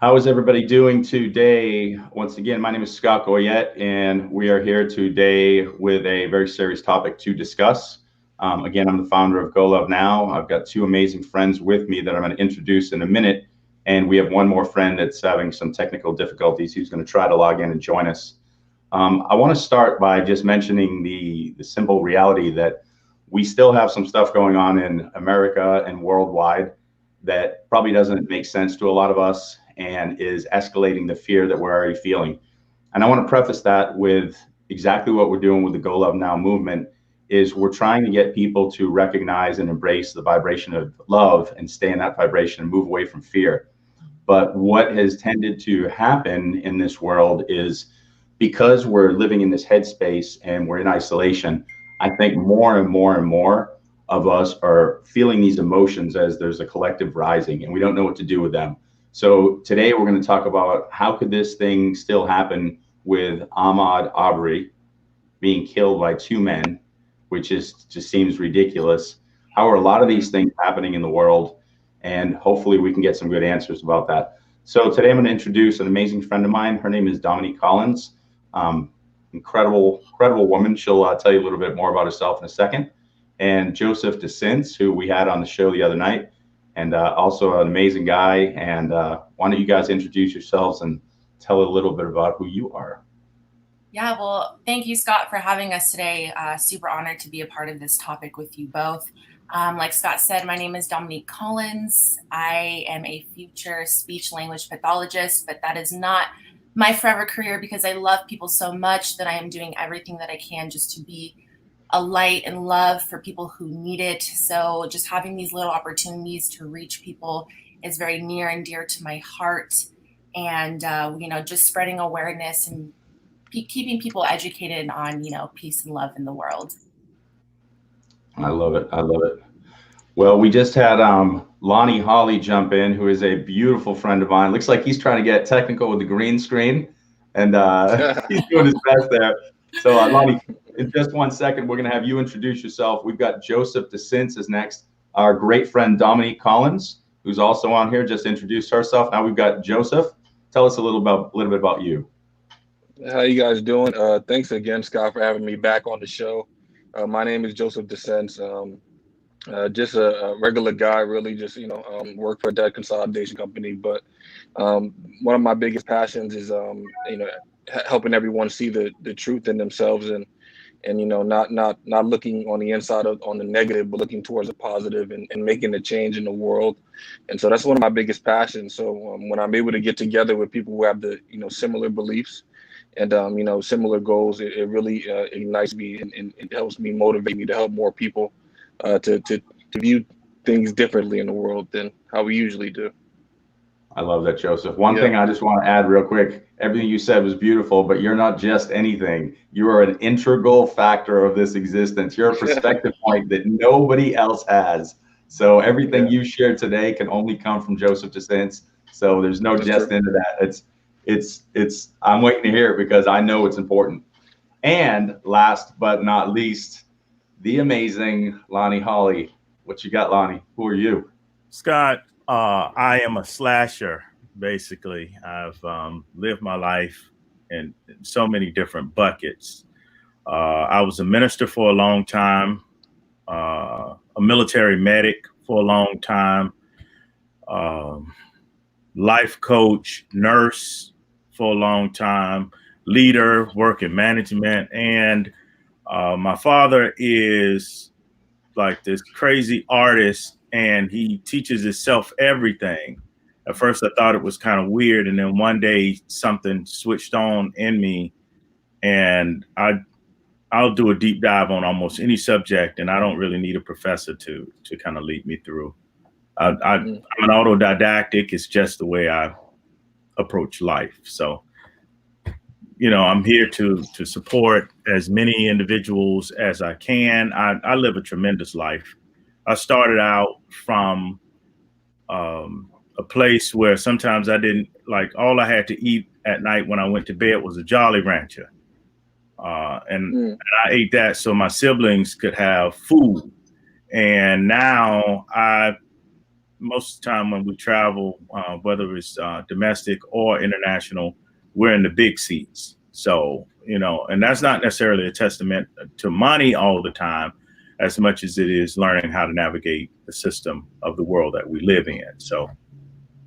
How is everybody doing today? Once again, my name is Scott Goyette, and we are here today with a very serious topic to discuss. Again, I'm the founder of Go Love Now. I've got two amazing friends with me that I'm going to introduce in a minute, and we have one more friend that's having some technical difficulties. Who's going to try to log in and join us. I want to start by just mentioning the simple reality that we still have some stuff going on in America and worldwide that probably doesn't make sense to a lot of us and is escalating the fear that we're already feeling. And I want to preface that with exactly what we're doing with the Go Love Now movement is we're trying to get people to recognize and embrace the vibration of love and stay in that vibration and move away from fear. But what has tended to happen in this world is because we're living in this headspace and we're in isolation, I think more and more and more of us are feeling these emotions as there's a collective rising and we don't know what to do with them. So today we're going to talk about how could this thing still happen with Ahmaud Arbery being killed by two men, which is just seems ridiculous. How are a lot of these things happening in the world? And hopefully we can get some good answers about that. So today I'm going to introduce an amazing friend of mine. Her name is Dominique Collins. Incredible woman. She'll tell you a little bit more about herself in a second. And Joseph Dessin, who we had on the show the other night, and also an amazing guy. And why don't you guys introduce yourselves and tell a little bit about who you are? Yeah, well, thank you, Scott, for having us today. Super honored to be a part of this topic with you both. Like Scott said, my name is Dominique Collins. I am a future speech language pathologist, but that is not my forever career because I love people so much that I am doing everything that I can just to be a light and love for people who need it. So just having these little opportunities to reach people is very near and dear to my heart. And, just spreading awareness and keeping people educated on, peace and love in the world. I love it. I love it. Well, we just had Lonnie Holly jump in, who is a beautiful friend of mine. Looks like he's trying to get technical with the green screen, and he's doing his best there. So, Lonnie, in just 1 second, we're going to have you introduce yourself. We've got Joseph Desins is next. Our great friend Dominique Collins, who's also on here, just introduced herself. Now we've got Joseph. Tell us a little bit about you. How you guys doing? Thanks again, Scott, for having me back on the show. My name is Joseph Desins. Just a regular guy, really. Just work for a debt consolidation company. But one of my biggest passions is helping everyone see the truth in themselves and not looking on the inside on the negative, but looking towards the positive and making a change in the world. And so that's one of my biggest passions. So when I'm able to get together with people who have the similar beliefs and similar goals, it really ignites me and it helps me motivate me to help more people to view things differently in the world than how we usually do. I love that, Joseph. One thing I just want to add real quick, everything you said was beautiful, but you're not just anything. You are an integral factor of this existence. You're a perspective point that nobody else has. So everything you shared today can only come from Joseph Desins. So there's no jest into that. It's I'm waiting to hear it because I know it's important. And last but not least, the amazing Lonnie Holly. What you got, Lonnie? Who are you? Scott, I am a slasher, basically. I've lived my life in so many different buckets. I was a minister for a long time, a military medic for a long time, life coach, nurse for a long time, leader, work in management. And my father is like this crazy artist and he teaches himself everything. At first I thought it was kind of weird. And then one day something switched on in me and I'll do a deep dive on almost any subject. And I don't really need a professor to kind of lead me through. I'm an autodidactic. It's just the way I approach life. So, I'm here to support as many individuals as I can. I live a tremendous life. I started out from a place where sometimes I didn't all I had to eat at night when I went to bed was a Jolly Rancher. And I ate that so my siblings could have food. And now I most of the time when we travel, whether it's domestic or international, we're in the big seats. So, you know, and that's not necessarily a testament to money all the time, as much as it is learning how to navigate the system of the world that we live in. So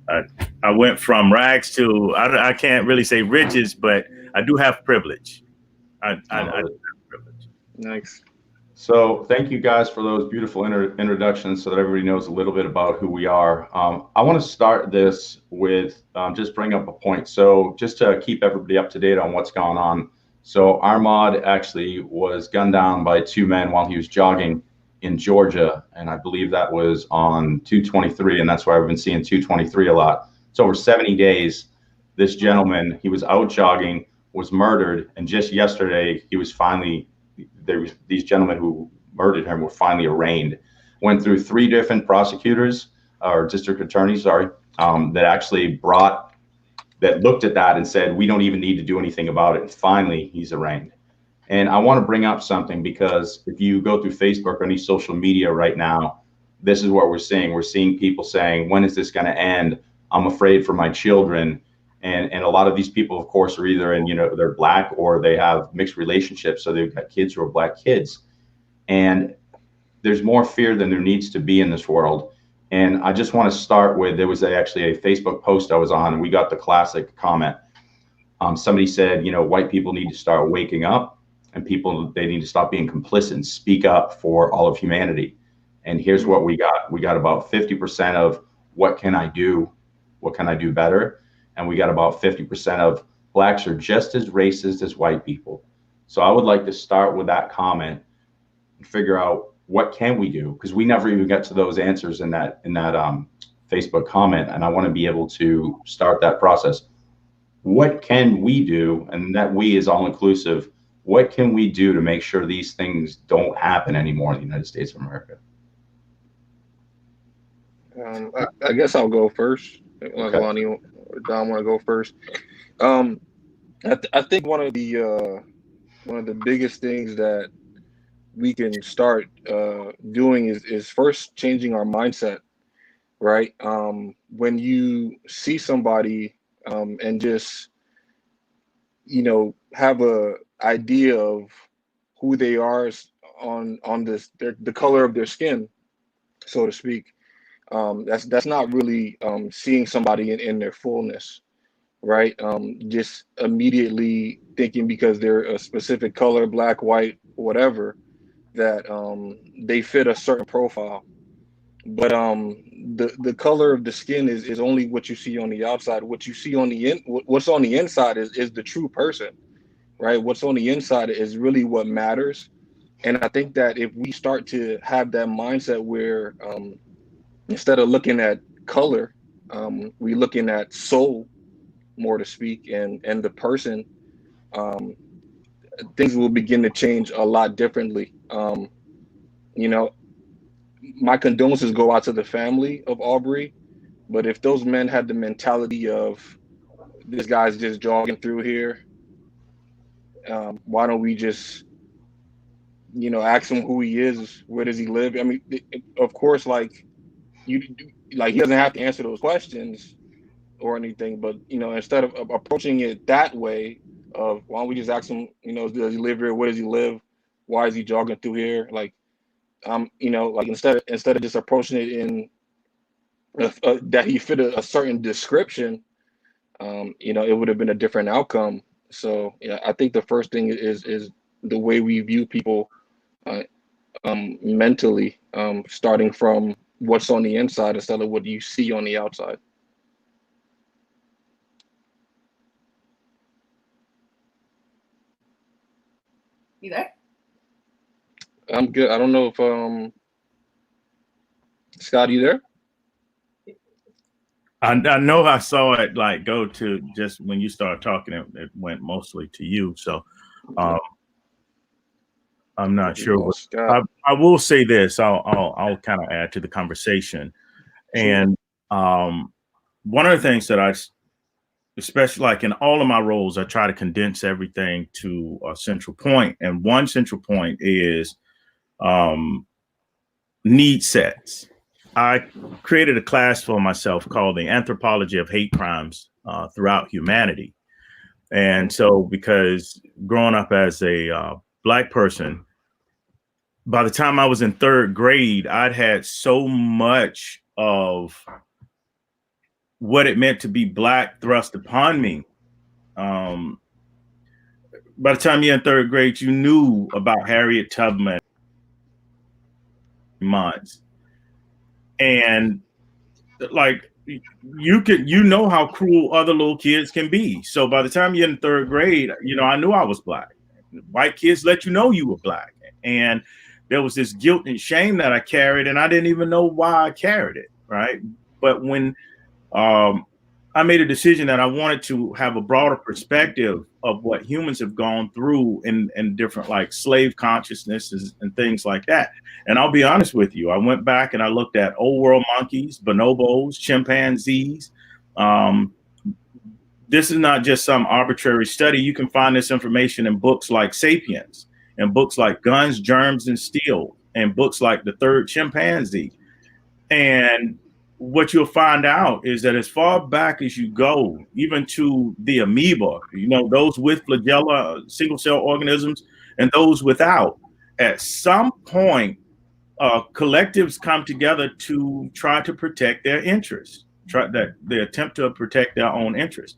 I went from rags to, I can't really say riches, but I do have privilege. I do have privilege. Nice. So thank you guys for those beautiful introductions so that everybody knows a little bit about who we are. I want to start this with just bring up a point. So just to keep everybody up to date on what's going on. So Ahmaud actually was gunned down by two men while he was jogging in Georgia. And I believe that was on 2/23. And that's why I've been seeing 2/23 a lot. It's over 70 days. This gentleman, he was out jogging, was murdered. And just yesterday, he was finally, these gentlemen who murdered him were finally arraigned. Went through 3 different prosecutors or district attorneys, that actually that looked at that and said, we don't even need to do anything about it. And finally, he's arraigned. And I want to bring up something, because if you go through Facebook or any social media right now, this is what we're seeing. We're seeing people saying, when is this going to end? I'm afraid for my children. And a lot of these people, of course, are either in, you know, they're Black or they have mixed relationships. So they've got kids who are Black kids. And there's more fear than there needs to be in this world. And I just want to start with, there was actually a Facebook post I was on, and we got the classic comment. Somebody said, you know, white people need to start waking up, and they need to stop being complicit and speak up for all of humanity. And here's what we got. We got about 50% of what can I do? What can I do better? And we got about 50% of Blacks are just as racist as white people. So I would like to start with that comment and figure out, what can we do? Because we never even got to those answers in that Facebook comment. And I want to be able to start that process. What can we do? And that we is all inclusive. What can we do to make sure these things don't happen anymore in the United States of America? I guess I'll go first. Okay. Lonnie or Don want to go first. I think one of the biggest things that we can start doing is first changing our mindset, right? When you see somebody and just, you know, have a idea of who they are on this, the color of their skin, so to speak. That's not really seeing somebody in their fullness, right? Just immediately thinking because they're a specific color, Black, white, whatever, that they fit a certain profile. But the color of the skin is only what you see on the outside. What you see on what's on the inside is the true person, right? What's on the inside is really what matters. And I think that if we start to have that mindset where instead of looking at color, we're looking at soul, more to speak, and the person, things will begin to change a lot differently. You know, my condolences go out to the family of Arbery, but if those men had the mentality of, this guy's just jogging through here, why don't we just, you know, ask him who he is, where does he live? I mean, of course, like he doesn't have to answer those questions or anything, but, you know, instead of approaching it that way, of why don't we just ask him, you know, does he live here? Where does he live? Why is he jogging through here? Like, you know, like instead of just approaching it in that he fit a certain description, you know, it would have been a different outcome. So yeah, I think the first thing is the way we view people mentally, starting from what's on the inside instead of what you see on the outside. You there? I'm good. I don't know if Scott, you there? I know I saw it like go to, just when you started talking, it went mostly to you. So I'm not sure. I will say this. I'll kind of add to the conversation. And one of the things that I, especially like in all of my roles, I try to condense everything to a central point. And one central point is need sets. I created a class for myself called the Anthropology of Hate Crimes Throughout Humanity. And so, because growing up as a Black person, by the time I was in third grade, I'd had so much of what it meant to be Black thrust upon me. By the time you're in third grade, you knew about Harriet Tubman months. And like, you know how cruel other little kids can be. So by the time you're in third grade, I knew I was Black. White kids let you know you were Black. And there was this guilt and shame that I carried, and I didn't even know why I carried it, right? But when I made a decision that I wanted to have a broader perspective of what humans have gone through in different, like, slave consciousnesses and things like that. And I'll be honest with you, I went back and I looked at old world monkeys, bonobos, chimpanzees. This is not just some arbitrary study. You can find this information in books like Sapiens, and books like Guns, Germs, and Steel, and books like The Third Chimpanzee. And what you'll find out is that as far back as you go, even to the amoeba, those with flagella, single cell organisms, and those without, at some point, collectives come together to try to protect their interests, they attempt to protect their own interests.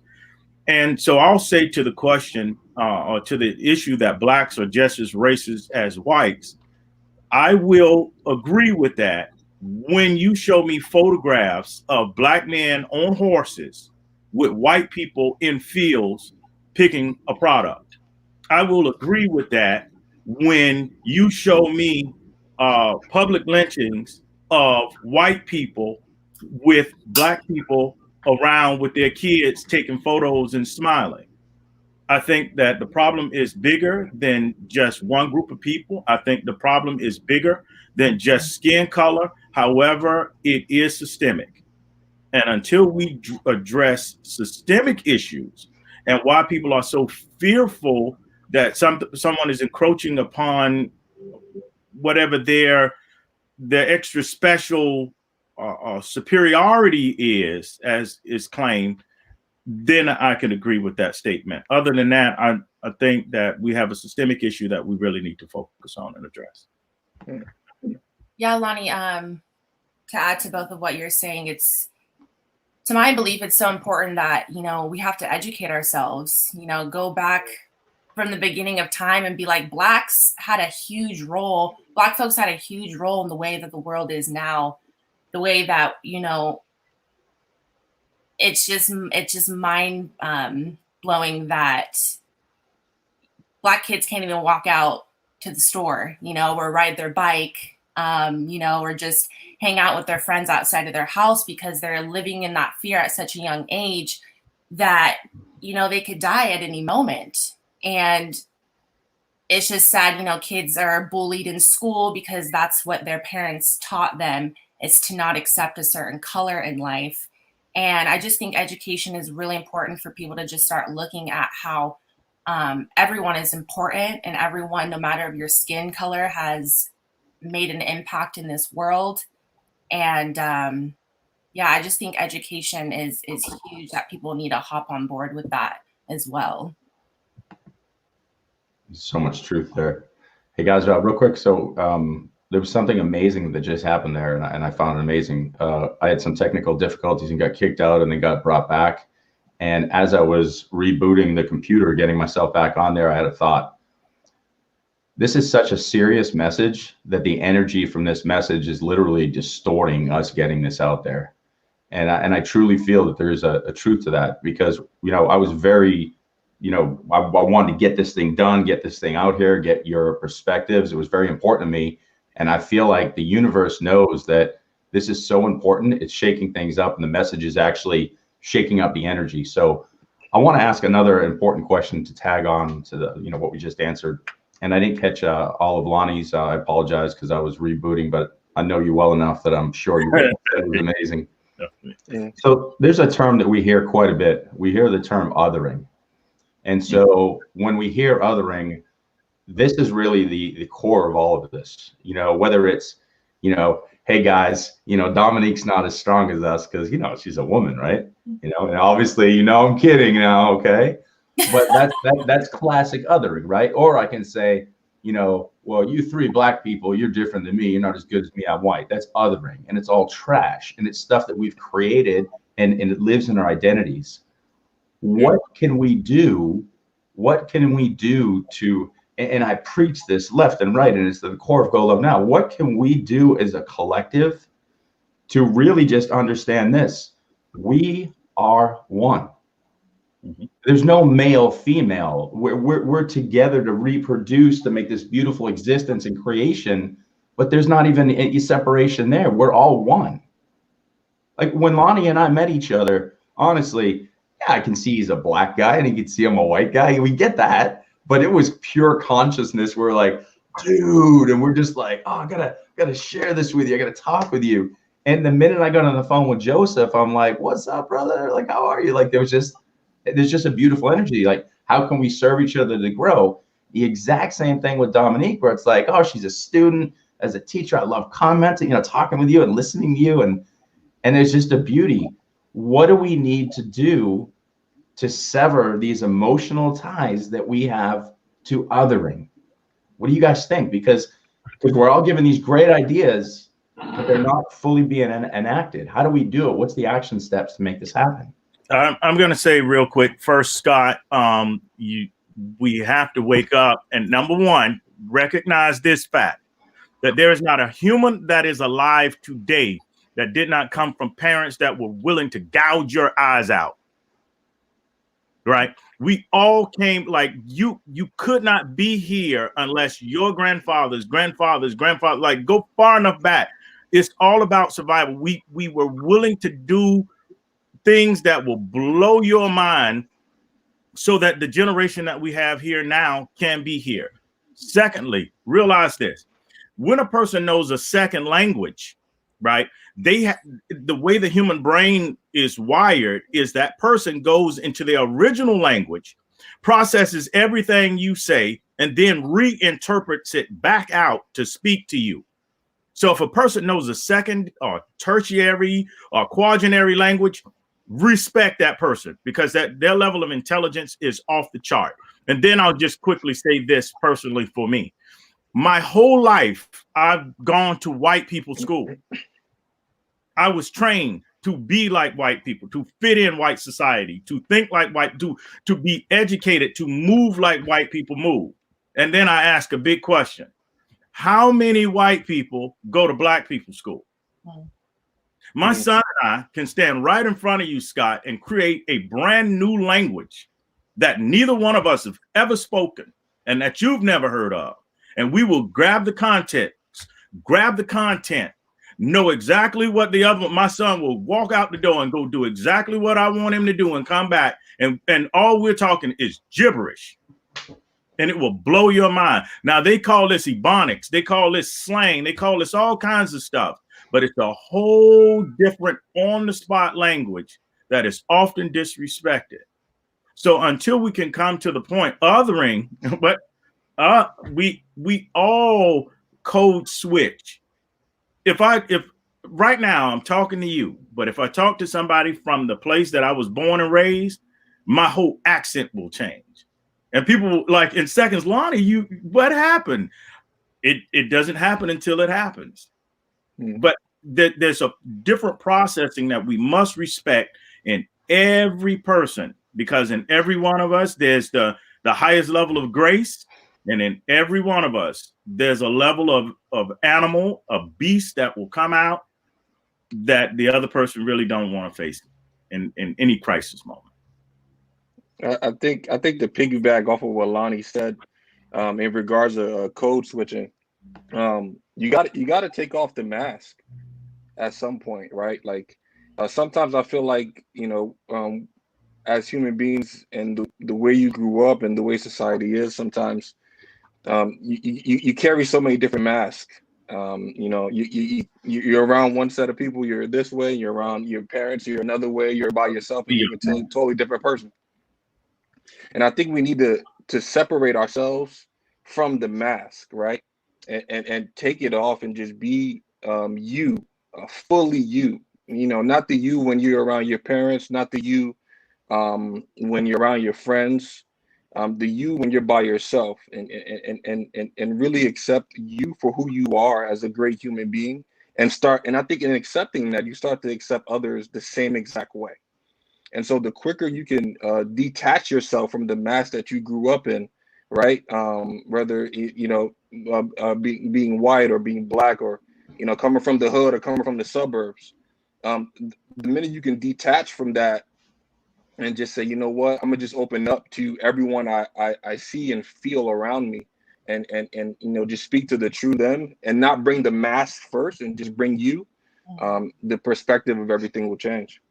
And so I'll say to the question, or to the issue that Blacks are just as racist as whites, I will agree with that when you show me photographs of Black men on horses with white people in fields picking a product. I will agree with that when you show me public lynchings of white people with Black people around with their kids taking photos and smiling. I think that the problem is bigger than just one group of people. I think the problem is bigger than just skin color. However, it is systemic. And until we address systemic issues and why people are so fearful that someone is encroaching upon whatever their extra special superiority is, as is claimed, then I can agree with that statement. Other than that, I think that we have a systemic issue that we really need to focus on and address. Yeah, Lonnie, to add to both of what you're saying, to my belief, it's so important that, we have to educate ourselves, go back from the beginning of time and be like, Black folks had a huge role in the way that the world is now, the way that, it's just mind blowing that Black kids can't even walk out to the store, or ride their bike, or just hang out with their friends outside of their house because they're living in that fear at such a young age that, they could die at any moment. And it's just sad, kids are bullied in school because that's what their parents taught them, is to not accept a certain color in life. And I just think education is really important for people to just start looking at how everyone is important, and everyone, no matter of your skin color, has made an impact in this world. And I just think education is huge, that people need to hop on board with that as well. So much truth there. Hey guys, real quick. So there was something amazing that just happened there, and I found it amazing. I had some technical difficulties and got kicked out and then got brought back. And as I was rebooting the computer, getting myself back on there, I had a thought. This is such a serious message that the energy from this message is literally distorting us getting this out there. And I truly feel that there's a truth to that, because, I was very, I wanted to get this thing done, get this thing out here, get your perspectives. It was very important to me. And I feel like the universe knows that this is so important. It's shaking things up, and the message is actually shaking up the energy. So I want to ask another important question to tag on to the, what we just answered. And I didn't catch all of Lonnie's. I apologize because I was rebooting, but I know you well enough that I'm sure you will. It was amazing. Yeah. So there's a term that we hear quite a bit. We hear the term othering. And so when we hear othering, this is really the core of all of this, whether it's, hey guys, Dominique's not as strong as us because, she's a woman, right? And obviously, I'm kidding now, okay? But that's classic othering, right? Or I can say, well, you three black people, you're different than me. You're not as good as me. I'm white. That's othering, and it's all trash, and it's stuff that we've created, and it lives in our identities. What can we do? What can we do to, and I preach this left and right, and it's the core of Go Love Now. What can we do as a collective to really just understand this? We are one. There's no male, female. We're together to reproduce, to make this beautiful existence and creation, but there's not even any separation there. We're all one. Like when Lonnie and I met each other, honestly, yeah, I can see he's a black guy and you can see I'm a white guy. We get that, but it was pure consciousness. We're like, dude, and we're just like, oh, I gotta share this with you. I gotta talk with you. And the minute I got on the phone with Joseph, I'm like, what's up, brother? Like, how are you? Like, there's just a beautiful energy. Like, how can we serve each other to grow? The exact same thing with Dominique, where it's like, oh, she's a student. As a teacher, I love commenting, talking with you and listening to you. And there's just a beauty. What do we need to do to sever these emotional ties that we have to othering? What do you guys think? Because we're all given these great ideas, but they're not fully being enacted. How do we do it? What's the action steps to make this happen? I'm going to say real quick first, Scott, we have to wake up and, number one, recognize this fact that there is not a human that is alive today that did not come from parents that were willing to gouge your eyes out. Right? We all came, like, you could not be here unless your grandfather's, like, go far enough back. It's all about survival. We were willing to do things that will blow your mind so that the generation that we have here now can be here. Secondly, realize this. When a person knows a second language, right, the way the human brain is wired is that person goes into their original language, processes everything you say, and then reinterprets it back out to speak to you. So if a person knows a second or tertiary or quaternary language, respect that person, because their level of intelligence is off the chart. And then I'll just quickly say this personally for me. My whole life, I've gone to white people's school. I was trained to be like white people, to fit in white society, to think like white, to be educated, to move like white people move. And then I ask a big question. How many white people go to black people's school? My son and I can stand right in front of you, Scott, and create a brand new language that neither one of us have ever spoken and that you've never heard of. And we will grab the content, know exactly what the other, my son will walk out the door and go do exactly what I want him to do and come back. And all we're talking is gibberish. And it will blow your mind. Now, they call this ebonics. They call this slang. They call this all kinds of stuff. But it's a whole different on-the-spot language that is often disrespected. So until we can come to the point othering, but we all code switch. If right now I'm talking to you, but if I talk to somebody from the place that I was born and raised, my whole accent will change. And people like in seconds, Lonnie, what happened? It doesn't happen until it happens. But there's a different processing that we must respect in every person, because in every one of us, there's the highest level of grace. And in every one of us, there's a level of animal, a beast that will come out that the other person really don't want to face in any crisis moment. I think to piggyback off of what Lonnie said, in regards to code switching, you got to take off the mask at some point, right? Like sometimes I feel like, as human beings and the way you grew up and the way society is, sometimes you carry so many different masks. You're around one set of people, you're this way. You're around your parents, you're another way. You're by yourself, and you're a totally different person. And I think we need to separate ourselves from the mask, right? And take it off and just be you, fully you. Not the you when you're around your parents, not the you when you're around your friends, the you when you're by yourself, and really accept you for who you are as a great human being, and I think in accepting that, you start to accept others the same exact way. And so the quicker you can detach yourself from the mask that you grew up in, right? Whether being white or being black, or coming from the hood or coming from the suburbs, the minute you can detach from that and just say, you know what, I'm gonna just open up to everyone I see and feel around me, and just speak to the true them, and not bring the mask first, and just bring you, the perspective of everything will change.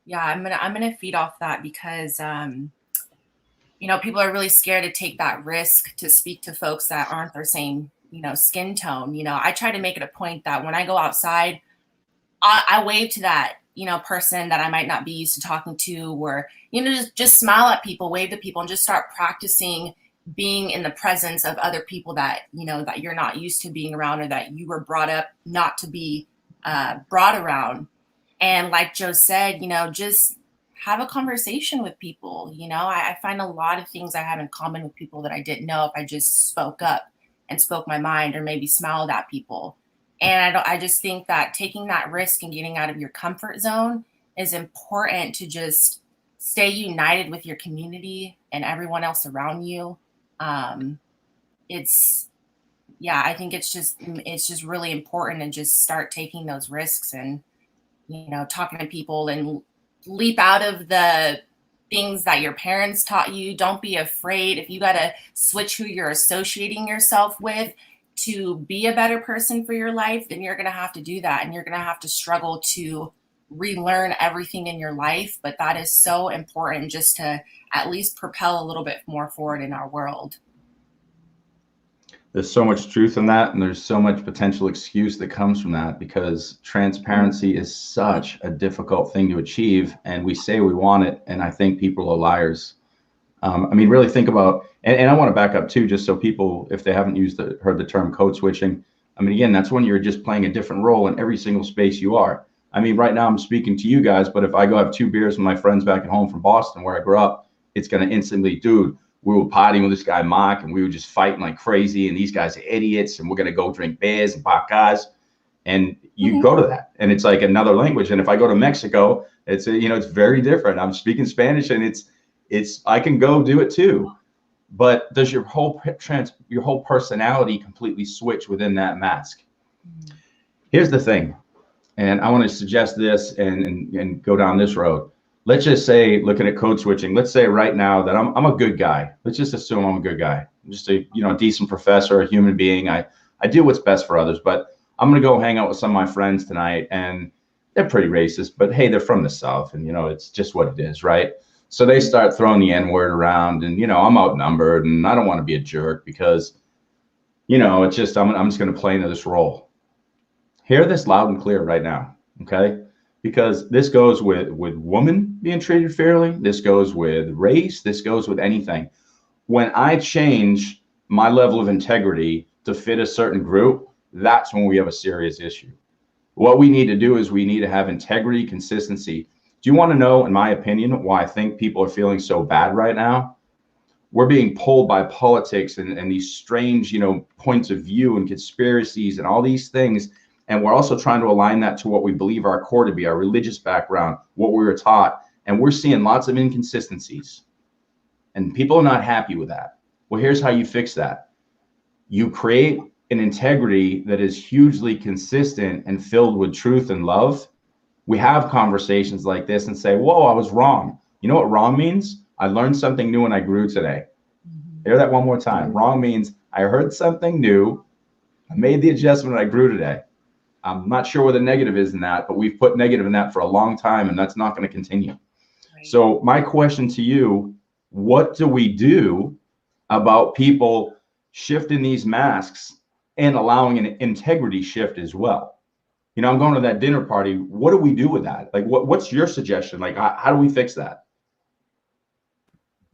Yeah, I'm gonna feed off that because people are really scared to take that risk to speak to folks that aren't their same skin tone. I try to make it a point that when I go outside, I wave to that person that I might not be used to talking to, or just smile at people, wave to people, and just start practicing being in the presence of other people that that you're not used to being around, or that you were brought up not to be brought around. And like Joe said, just have a conversation with people. I find a lot of things I have in common with people that I didn't know if I just spoke up and spoke my mind, or maybe smiled at people. And I just think that taking that risk and getting out of your comfort zone is important to just stay united with your community and everyone else around you. I think it's just really important to just start taking those risks and talking to people, and leap out of the things that your parents taught you. Don't be afraid. If you got to switch who you're associating yourself with to be a better person for your life, then you're going to have to do that. And you're going to have to struggle to relearn everything in your life. But that is so important, just to at least propel a little bit more forward in our world. There's so much truth in that, and there's so much potential excuse that comes from that, because transparency is such a difficult thing to achieve, and we say we want it, and I think people are liars. Really think about, and I want to back up too, just so people, if they haven't heard the term code switching, again, that's when you're just playing a different role in every single space you are. Right now I'm speaking to you guys, but if I go have 2 beers with my friends back at home from Boston, where I grew up, it's going to instantly, dude, we were partying with this guy, Mark, and we were just fighting like crazy, and these guys are idiots, and we're going to go drink beers and pop guys. And you go to that, and it's like another language. And if I go to Mexico, it's it's very different. I'm speaking Spanish, and it's I can go do it too. But does your whole personality completely switch within that mask? Here's the thing, and I want to suggest this and go down this road. Let's just say, looking at code switching, let's say right now that I'm a good guy. Let's just assume I'm a good guy. I'm just a decent professor, a human being. I do what's best for others, but I'm gonna go hang out with some of my friends tonight, and they're pretty racist, but hey, they're from the South, and it's just what it is, right? So they start throwing the N-word around, and I'm outnumbered, and I don't want to be a jerk, because it's just I'm just gonna play into this role. Hear this loud and clear right now, okay? Because this goes with women being treated fairly. This goes with race. This goes with anything. When I change my level of integrity to fit a certain group, that's when we have a serious issue. What we need to do is we need to have integrity, consistency. Do you want to know, in my opinion, why I think people are feeling so bad right now? We're being pulled by politics and these strange, points of view and conspiracies and all these things. And we're also trying to align that to what we believe our core to be, our religious background, what we were taught. And we're seeing lots of inconsistencies. And people are not happy with that. Well, here's how you fix that. You create an integrity that is hugely consistent and filled with truth and love. We have conversations like this and say, whoa, I was wrong. You know what wrong means? I learned something new and I grew today. Hear that one more time. Wrong means I heard something new. I made the adjustment and I grew today. I'm not sure what the negative is in that, but we've put negative in that for a long time, and that's not going to continue. Right. So my question to you, what do we do about people shifting these masks and allowing an integrity shift as well? I'm going to that dinner party. What do we do with that? Like, what's your suggestion? Like, how do we fix that?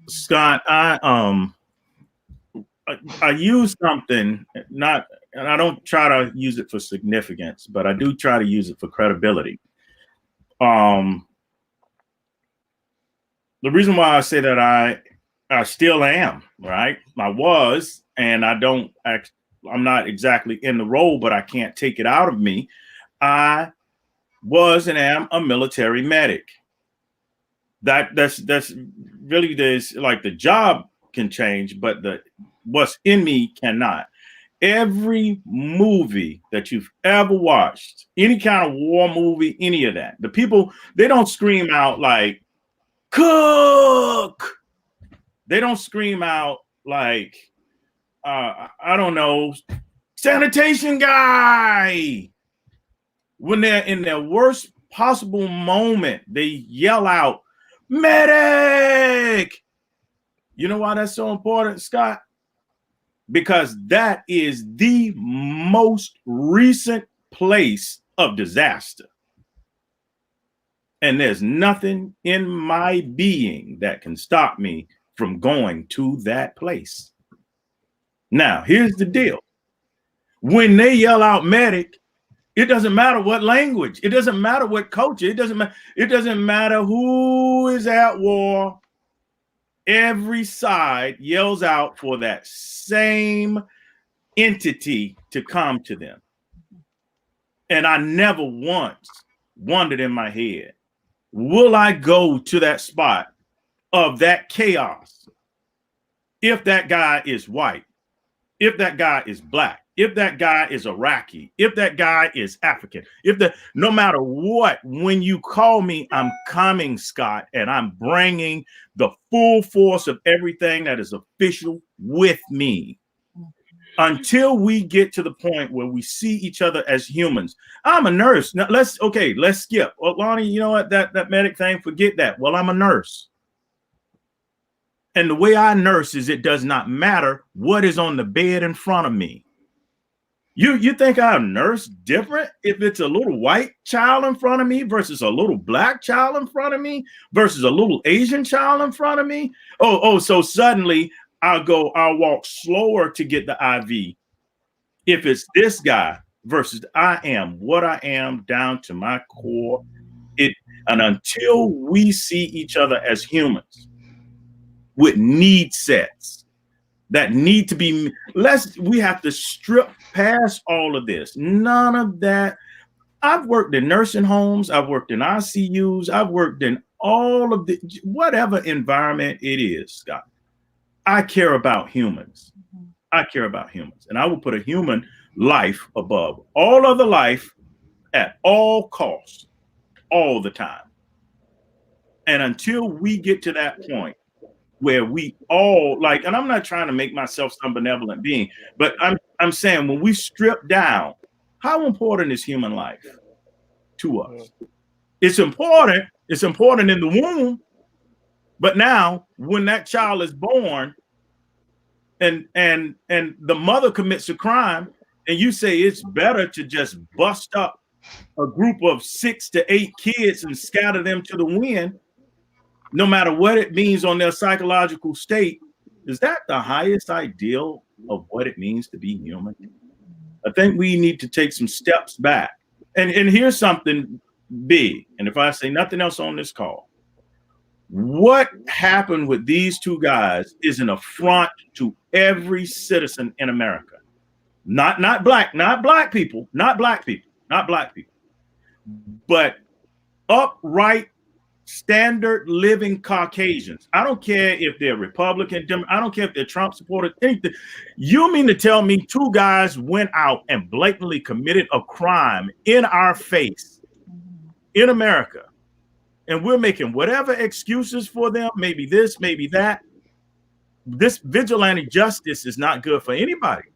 Scott, I use something, not, and I don't try to use it for significance, but I do try to use it for credibility. The reason why I say that I still am, right? I was, and I'm not exactly in the role, but I can't take it out of me. I was and am a military medic. That's really, there's like, the job can change, but what's in me cannot. Every movie that you've ever watched, any kind of war movie, any of that, the people, they don't scream out like cook. They don't scream out like I don't know, sanitation guy. When they're in their worst possible moment, they yell out medic. You know why that's so important, Scott? Because that is the most recent place of disaster. And there's nothing in my being that can stop me from going to that place. Now, here's the deal. When they yell out medic, it doesn't matter what language. It doesn't matter what culture. It doesn't matter who is at war. Every side yells out for that same entity to come to them. And I never once wondered in my head, will I go to that spot of that chaos if that guy is white, if that guy is black, if that guy is Iraqi, if that guy is African, no matter what, when you call me, I'm coming, Scott, and I'm bringing the full force of everything that is official with me. Until we get to the point where we see each other as humans. I'm a nurse. Now, let's skip. Well, Lonnie, you know what? That medic thing, forget that. Well, I'm a nurse. And the way I nurse is, it does not matter what is on the bed in front of me. You think I nurse different if it's a little white child in front of me versus a little black child in front of me versus a little Asian child in front of me? So suddenly I'll walk slower to get the IV if it's this guy versus I am what I am down to my core. And until we see each other as humans with need sets that need to be, we have to strip past all of this. None of that. I've worked in nursing homes. I've worked in ICUs. I've worked in all of the, whatever environment it is, Scott. I care about humans. I care about humans. And I will put a human life above all other life at all costs, all the time. And until we get to that point where we all like, and I'm not trying to make myself some benevolent being, but I'm saying when we strip down, how important is human life to us? It's important. It's important in the womb. But now when that child is born and the mother commits a crime, and you say it's better to just bust up a group of 6 to 8 kids and scatter them to the wind, no matter what it means on their psychological state, is that the highest ideal of what it means to be human? I think we need to take some steps back. And here's something big. And if I say nothing else on this call, what happened with these two guys is an affront to every citizen in America. Not black people, but upright, standard living Caucasians. I don't care if they're Republican, I don't care if they're Trump supporters, anything. You mean to tell me two guys went out and blatantly committed a crime in our face in America, and we're making whatever excuses for them, maybe this, maybe that? This vigilante justice is not good for anybody.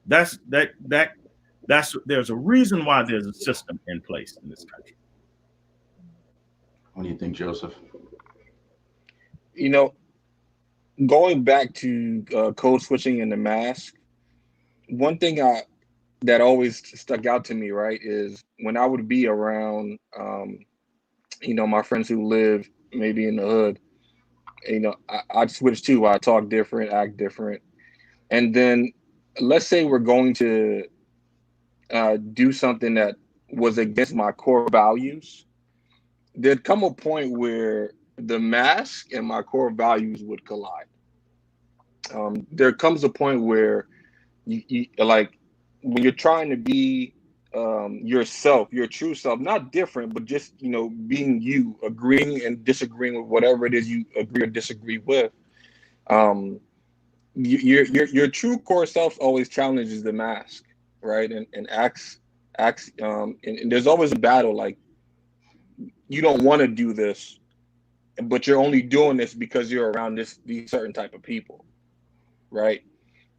There's a reason why there's a system in place in this country. What do you think, Joseph? You know, going back to code switching and the mask, one thing that always stuck out to me, right, is when I would be around, my friends who live maybe in the hood, I'd switch too. I talk different, act different. And then let's say we're going to do something that was against my core values. There'd come a point where the mask and my core values would collide. There comes a point where you like when you're trying to be yourself, your true self, not different, but just being you, agreeing and disagreeing with whatever it is you agree or disagree with. Your true core self always challenges the mask, right? And acts and there's always a battle. Like, you don't want to do this, but you're only doing this because you're around these certain type of people, right?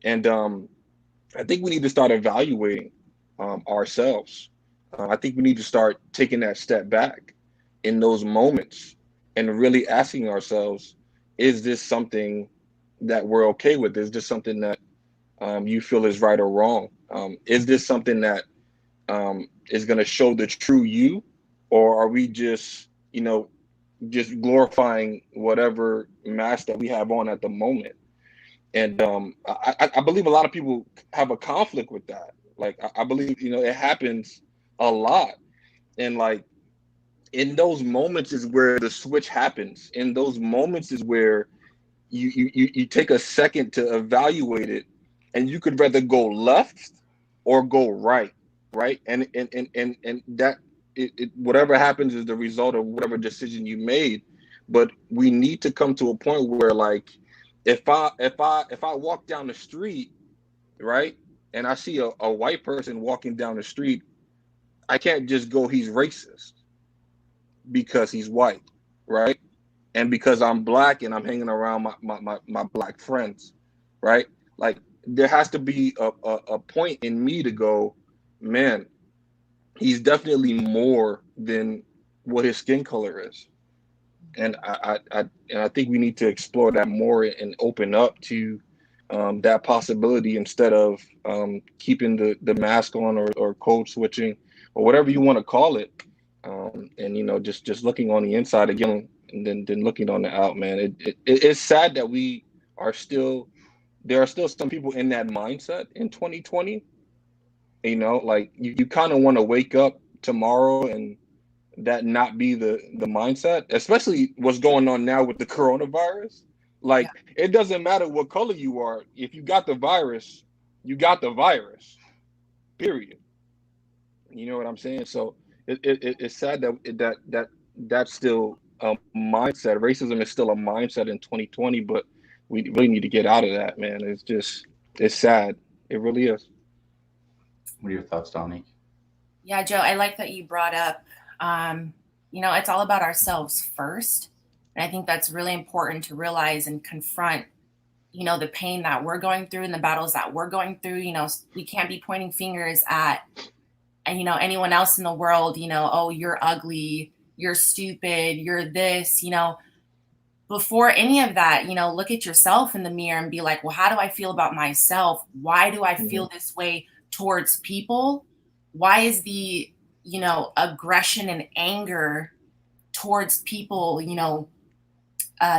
And I think we need to start evaluating ourselves. I think we need to start taking that step back in those moments and really asking ourselves, is this something that we're okay with? Is this something that you feel is right or wrong? Is this something that is going to show the true you, or are we just glorifying whatever mask that we have on at the moment? And I believe a lot of people have a conflict with that. Like, I believe it happens a lot, and like in those moments is where the switch happens. In those moments is where you take a second to evaluate it, and you could rather go left or go right, right? And that whatever happens is the result of whatever decision you made. But we need to come to a point where, like, if I walk down the street, right, and I see a white person walking down the street, I can't just go, he's racist because he's white, right? And because I'm black and I'm hanging around my black friends, right? Like, there has to be a point in me to go, man, he's definitely more than what his skin color is. And I think we need to explore that more and open up to that possibility, instead of keeping the mask on, or code switching, or whatever you want to call it. And just looking on the inside again, and then looking on the out, man. It's sad that there are still some people in that mindset in 2020. Like, you kind of want to wake up tomorrow and that not be the mindset, especially what's going on now with the coronavirus. Like, it doesn't matter what color you are. If you got the virus, you got the virus, period. You know what I'm saying? So it's sad that's still a mindset. Racism is still a mindset in 2020, but we really need to get out of that, man. It's sad. It really is. What are your thoughts, Dominique? Yeah, Joe, I like that you brought up, it's all about ourselves first. And I think that's really important to realize and confront, the pain that we're going through and the battles that we're going through. We can't be pointing fingers at, anyone else in the world, oh, you're ugly, you're stupid, you're this, before any of that, look at yourself in the mirror and be like, well, how do I feel about myself? Why do I feel this way towards people? Why is the, aggression and anger towards people,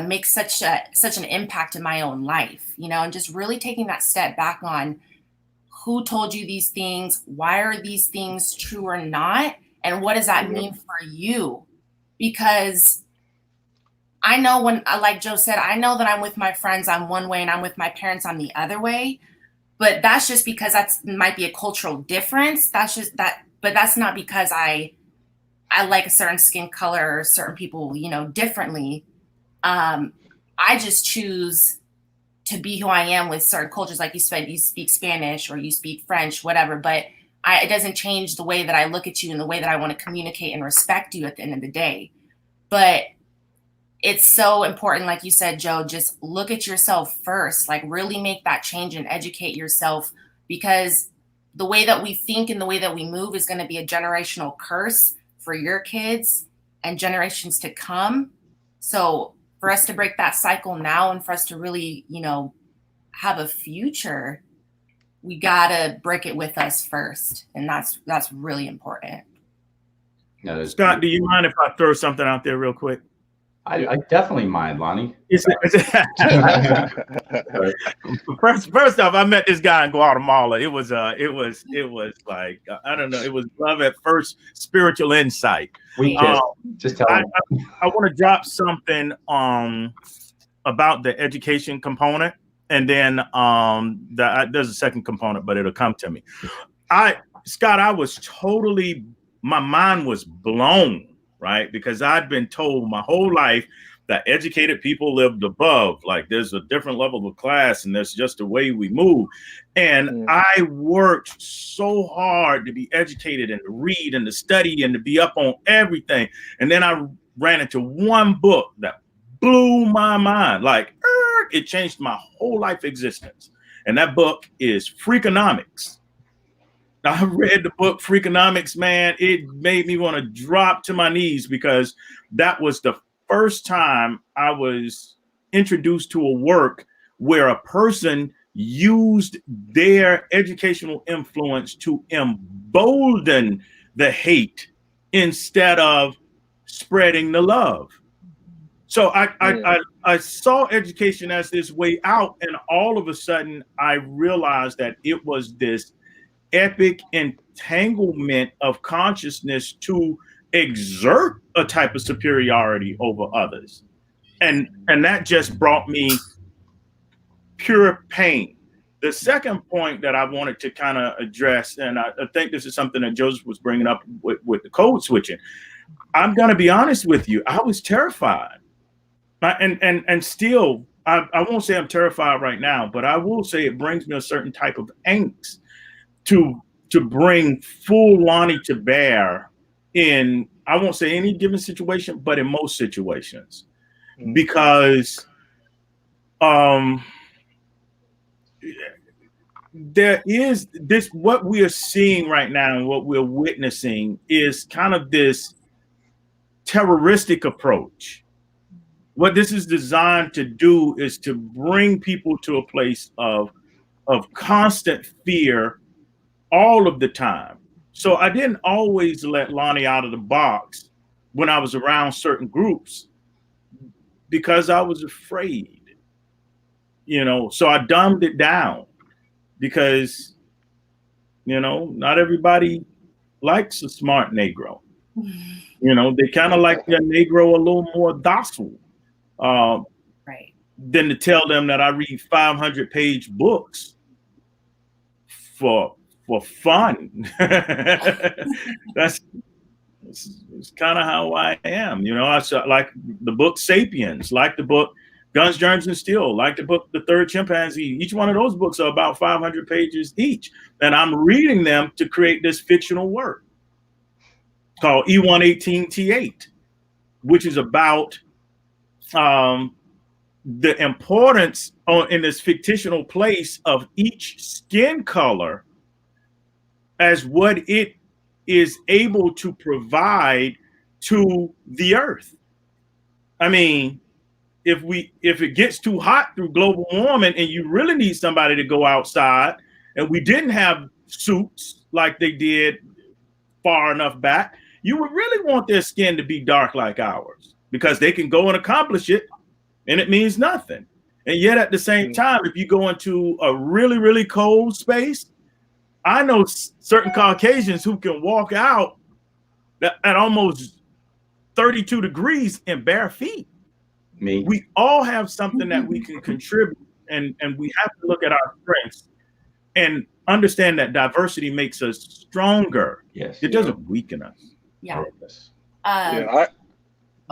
make such an impact in my own life, and just really taking that step back on who told you these things, why are these things true or not, and what does that mean for you? Because I know when, like Joe said, I know that I'm with my friends, I'm one way, and I'm with my parents, I'm the other way. But that's just because might be a cultural difference. That's just that, but that's not because I like a certain skin color or certain people, differently. I just choose to be who I am with certain cultures. Like you said, you speak Spanish or you speak French, whatever, but it doesn't change the way that I look at you and the way that I want to communicate and respect you at the end of the day. But it's so important, like you said, Joe, just look at yourself first, like really make that change and educate yourself, because the way that we think and the way that we move is going to be a generational curse for your kids and generations to come. So for us to break that cycle now and for us to really, have a future, we got to break it with us first. And that's really important. Scott, do you mind if I throw something out there real quick? I definitely mind, Lonnie. First off, I met this guy in Guatemala. It was like I don't know. It was love at first, spiritual insight. We just tell him. I want to drop something about the education component, and then there's a second component, but it'll come to me. Scott, I was my mind was blown, right? Because I'd been told my whole life that educated people lived above, like there's a different level of class and there's just a way we move. And I worked so hard to be educated and to read and to study and to be up on everything. And then I ran into one book that blew my mind. Like, it changed my whole life existence. And that book is Freakonomics. I read the book Freakonomics, man. It made me want to drop to my knees because that was the first time I was introduced to a work where a person used their educational influence to embolden the hate instead of spreading the love. So I saw education as this way out, and all of a sudden I realized that it was this epic entanglement of consciousness to exert a type of superiority over others. And that just brought me pure pain. The second point that I wanted to kind of address, and I think this is something that Joseph was bringing up with the code switching. I'm going to be honest with you. I was terrified. And still, I won't say I'm terrified right now, but I will say it brings me a certain type of angst to bring full Lonnie to bear in, I won't say any given situation, but in most situations, because there is this, what we are seeing right now and what we're witnessing is kind of this terroristic approach. What this is designed to do is to bring people to a place of constant fear all of the time. So I didn't always let Lonnie out of the box when I was around certain groups because I was afraid, so I dumbed it down because, not everybody likes a smart Negro. They kind of like their Negro a little more docile. Right. Than to tell them that I read 500-page books for fun. It's kind of how I am. I like the book Sapiens, like the book Guns, Germs, and Steel, like the book The Third Chimpanzee. Each one of those books are about 500 pages each. And I'm reading them to create this fictional work called E118T8, which is about the importance in this fictional place of each skin color as what it is able to provide to the earth. I mean, if it gets too hot through global warming and you really need somebody to go outside, and we didn't have suits like they did far enough back, you would really want their skin to be dark like ours because they can go and accomplish it and it means nothing. And yet at the same time, if you go into a really, really cold space, I know certain Caucasians who can walk out at almost 32 degrees in bare feet. Me. We all have something that we can contribute, and we have to look at our strengths and understand that diversity makes us stronger. Yes. It doesn't weaken us. Yeah. Go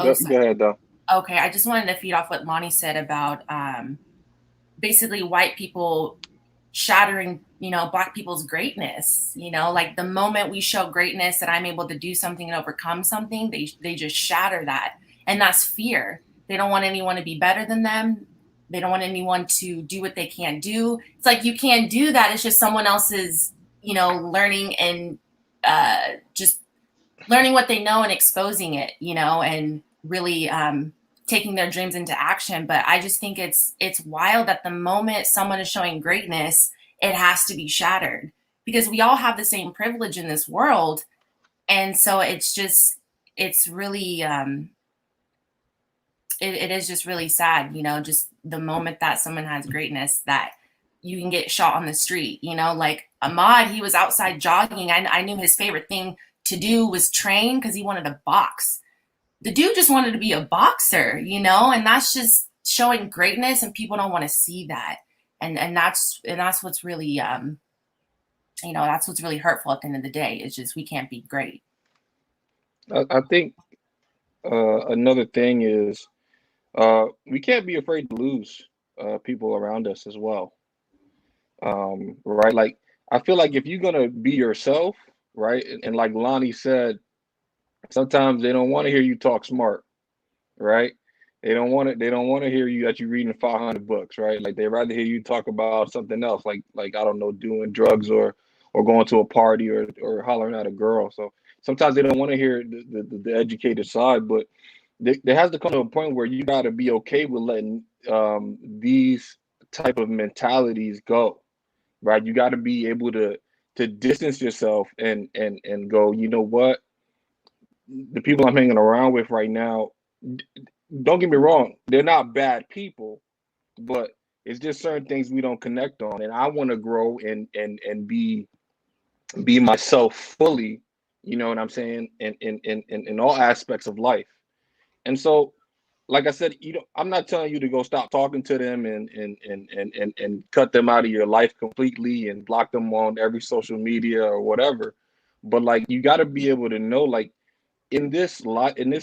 ahead, though. Okay, I just wanted to feed off what Lonnie said about basically white people shattering, Black people's greatness. Like the moment we show greatness that I'm able to do something and overcome something, they just shatter that. And that's fear. They don't want anyone to be better than them. They don't want anyone to do what they can't do. It's like you can't do that. It's just someone else's, learning and just learning what they know and exposing it, and really taking their dreams into action. But I just think it's wild that the moment someone is showing greatness, it has to be shattered because we all have the same privilege in this world. And so it's really, it is just really sad, just the moment that someone has greatness, that you can get shot on the street, like Ahmaud, he was outside jogging. I knew his favorite thing to do was train because he wanted to box. The dude just wanted to be a boxer, and that's just showing greatness, and people don't want to see that. And that's what's really, that's what's really hurtful at the end of the day. It's just, we can't be great. I think another thing is we can't be afraid to lose people around us as well. Right? Like, I feel like if you're gonna be yourself, right, and like Lonnie said, sometimes they don't want to hear you talk smart, right? They don't want to hear you that you're reading 500 books, right? Like, they rather hear you talk about something else, like I don't know, doing drugs or going to a party or hollering at a girl. So sometimes they don't want to hear the educated side, but there has to come to a point where you got to be okay with letting these type of mentalities go, right? You got to be able to distance yourself and go, you know what? The people I'm hanging around with right now, don't get me wrong, they're not bad people, but it's just certain things we don't connect on. And I want to grow and be myself fully, you know what I'm saying, in all aspects of life. And so, like I said, I'm not telling you to go stop talking to them and cut them out of your life completely and block them on every social media or whatever. But like, you got to be able to know, like, in this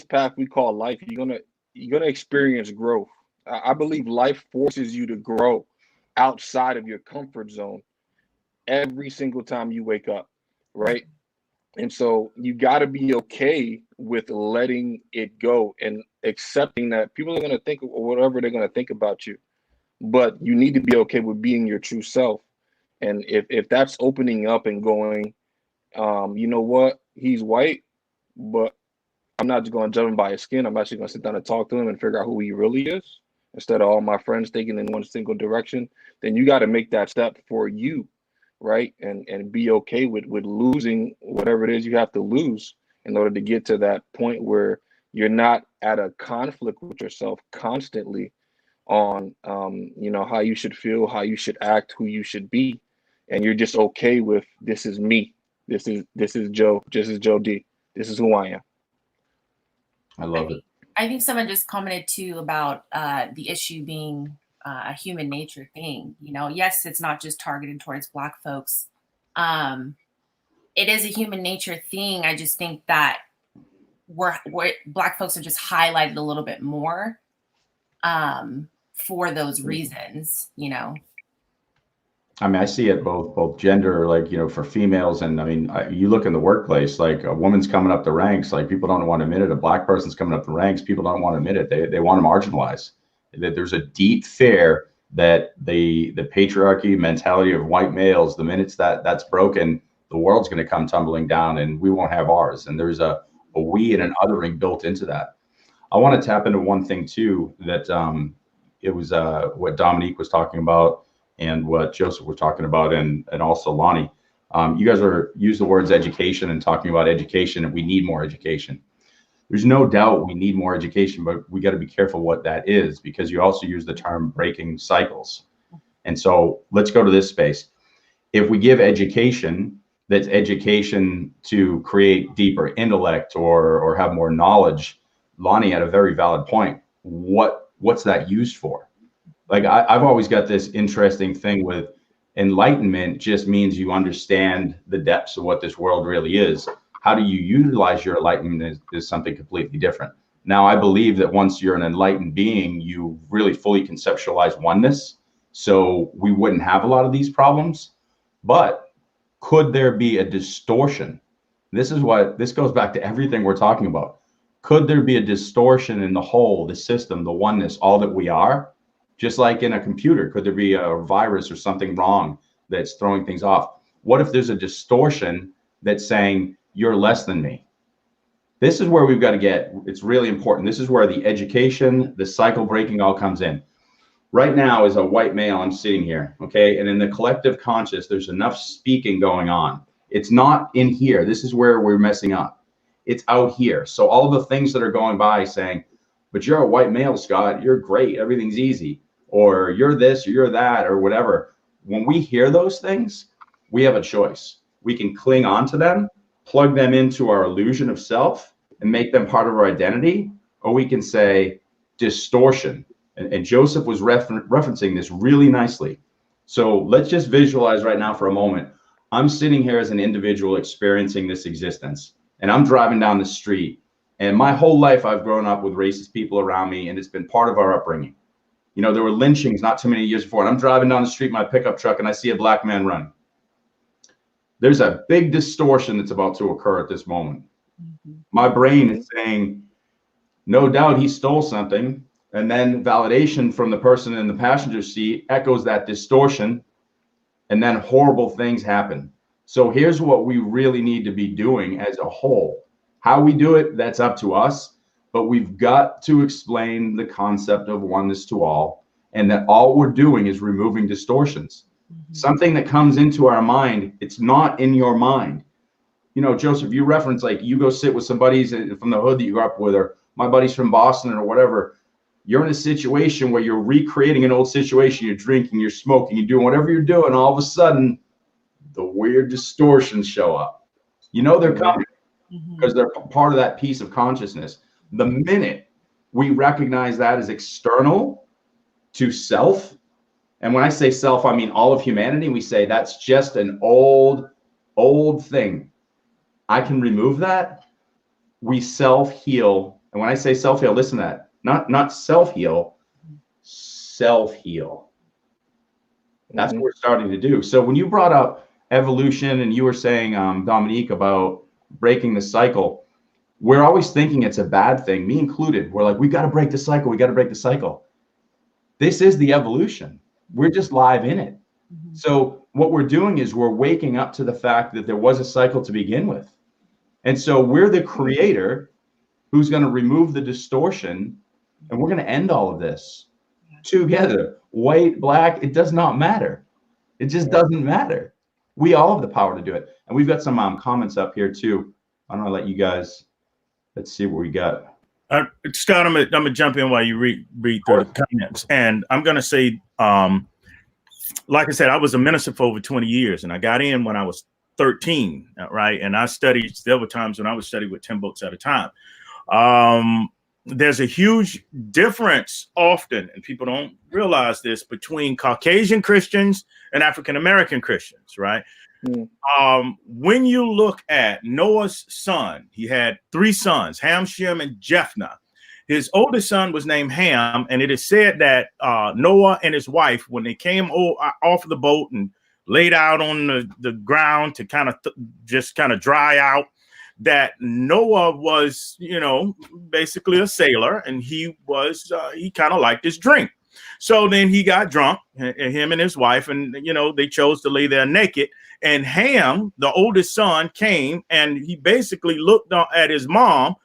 path we call life, you're gonna experience growth. I believe life forces you to grow outside of your comfort zone every single time you wake up, right? And so you got to be okay with letting it go and accepting that people are going to think whatever they're going to think about you. But you need to be okay with being your true self. And if that's opening up and going, you know what, he's white, but I'm not just going to judge him by his skin. I'm actually going to sit down and talk to him and figure out who he really is, instead of all my friends thinking in one single direction. Then you got to make that step for you, right? And be okay with losing whatever it is you have to lose in order to get to that point where you're not at a conflict with yourself constantly on how you should feel, how you should act, who you should be, and you're just okay with, this is me, this is Joe, this is Joe D, this is who I am. I love it. I think someone just commented too about the issue being a human nature thing. Yes, it's not just targeted towards Black folks. It is a human nature thing. I just think that we're Black folks are just highlighted a little bit more for those reasons. I mean, I see it both gender, like, for females. And I mean, you look in the workplace, like a woman's coming up the ranks, like people don't want to admit it. A Black person's coming up the ranks, people don't want to admit it. They want to marginalize. That there's a deep fear that the patriarchy mentality of white males, the minutes that's broken, the world's going to come tumbling down and we won't have ours. And there's a we and an othering built into that. I want to tap into one thing too, that it was what Dominique was talking about and what Joseph was talking about, and also Lonnie. You guys use the words education and talking about education, and we need more education. There's no doubt we need more education, but we got to be careful what that is, because you also use the term breaking cycles. And so let's go to this space. If we give education, that's education to create deeper intellect or have more knowledge. Lonnie had a very valid point. What's that used for? Like, I've always got this interesting thing with enlightenment just means you understand the depths of what this world really is. How do you utilize your enlightenment is something completely different. Now, I believe that once you're an enlightened being, you really fully conceptualize oneness. So we wouldn't have a lot of these problems. But could there be a distortion? This goes back to everything we're talking about. Could there be a distortion in the whole, the system, the oneness, all that we are? Just like in a computer, could there be a virus or something wrong that's throwing things off? What if there's a distortion that's saying you're less than me? This is where we've got to get, it's really important. This is where the education, the cycle breaking all comes in. Right now, as a white male, I'm sitting here, okay? And in the collective conscious, there's enough speaking going on. It's not in here. This is where we're messing up. It's out here. So all the things that are going by saying, but you're a white male, Scott. You're great. Everything's easy. Or you're this, or you're that, or whatever. When we hear those things, we have a choice. We can cling on to them, plug them into our illusion of self, and make them part of our identity. Or we can say distortion. And Joseph was referencing this really nicely. So let's just visualize right now for a moment. I'm sitting here as an individual experiencing this existence, and I'm driving down the street. And my whole life, I've grown up with racist people around me, and it's been part of our upbringing. You know, there were lynchings not too many years before, and I'm driving down the street in my pickup truck, and I see a black man run. There's a big distortion that's about to occur at this moment. My brain is saying, no doubt he stole something. And then validation from the person in the passenger seat echoes that distortion, and then horrible things happen. So here's what we really need to be doing as a whole. How we do it, that's up to us, but we've got to explain the concept of oneness to all, and that all we're doing is removing distortions. Something that comes into our mind, it's not in your mind. You know, Joseph, you reference like you go sit with some buddies from the hood that you grew up with, or my buddies from Boston or whatever. You're in a situation where you're recreating an old situation. You're drinking, you're smoking, you're doing whatever you're doing. All of a sudden, the weird distortions show up. You know they're coming because they're part of that piece of consciousness. The minute we recognize that as external to self, and when I say self, I mean all of humanity, we say that's just an old thing. I can remove that. We self-heal. And when I say self-heal, listen to that. Not self-heal, self-heal. That's what we're starting to do. So when you brought up evolution and you were saying, Dominique, about breaking the cycle, we're always thinking it's a bad thing, me included. We're like, we got to break the cycle. We got to break the cycle. This is the evolution. We're just live in it. So what we're doing is we're waking up to the fact that there was a cycle to begin with. And so we're the creator who's going to remove the distortion, and we're going to end all of this together. White, black, it does not matter. It just doesn't matter. We all have the power to do it. And we've got some comments up here too. I'm going to let you guys, let's see what we got. Scott, I'm gonna jump in while you read through the comments. And I'm going to say, like I said, I was a minister for over 20 years, and I got in when I was 13, right? And I studied, there were times when I would study with 10 books at a time. There's a huge difference often, and people don't realize this, between Caucasian Christians and African-American Christians, right? When you look at Noah's son, he had 3 sons, Ham, Shem, and Japheth. His oldest son was named Ham, and it is said that Noah and his wife, when they came off the boat and laid out on the ground to kind of just dry out, that Noah was, you know, basically a sailor, and he kind of liked his drink. So then he got drunk, him and his wife, and, you know, they chose to lay there naked. And Ham, the oldest son, came and he basically looked at his mom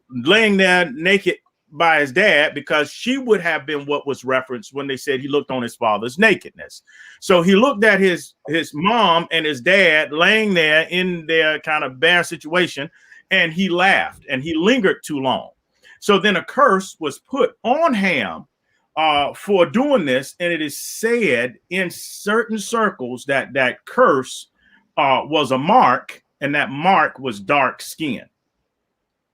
laying there naked by his dad, because she would have been what was referenced when they said he looked on his father's nakedness. So he looked at his mom and his dad laying there in their kind of bare situation, and he laughed, and he lingered too long. So then a curse was put on Ham for doing this, and it is said in certain circles that that curse was a mark, and that mark was dark skin.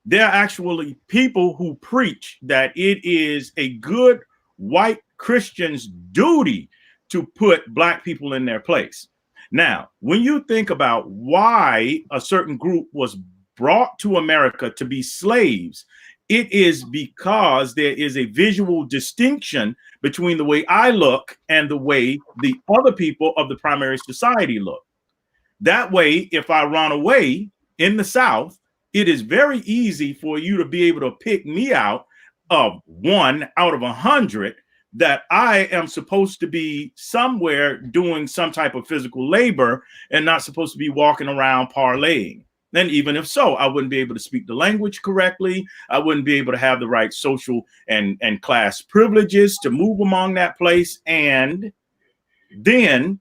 There are actually people who preach that it is a good white Christian's duty to put black people in their place. Now, when you think about why a certain group was brought to America to be slaves, it is because there is a visual distinction between the way I look and the way the other people of the primary society look. That way, if I run away in the South, it is very easy for you to be able to pick me out of 1 out of 100 that I am supposed to be somewhere doing some type of physical labor and not supposed to be walking around parlaying. And even if so, I wouldn't be able to speak the language correctly. I wouldn't be able to have the right social and class privileges to move among that place. And then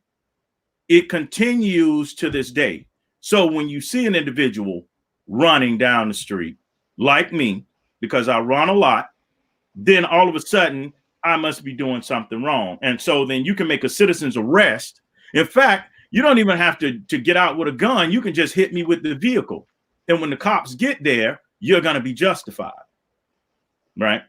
it continues to this day. So when you see an individual running down the street like me, because I run a lot, then all of a sudden I must be doing something wrong. And so then you can make a citizen's arrest. In fact, you don't even have to get out with a gun. You can just hit me with the vehicle. And when the cops get there, you're going to be justified. Right.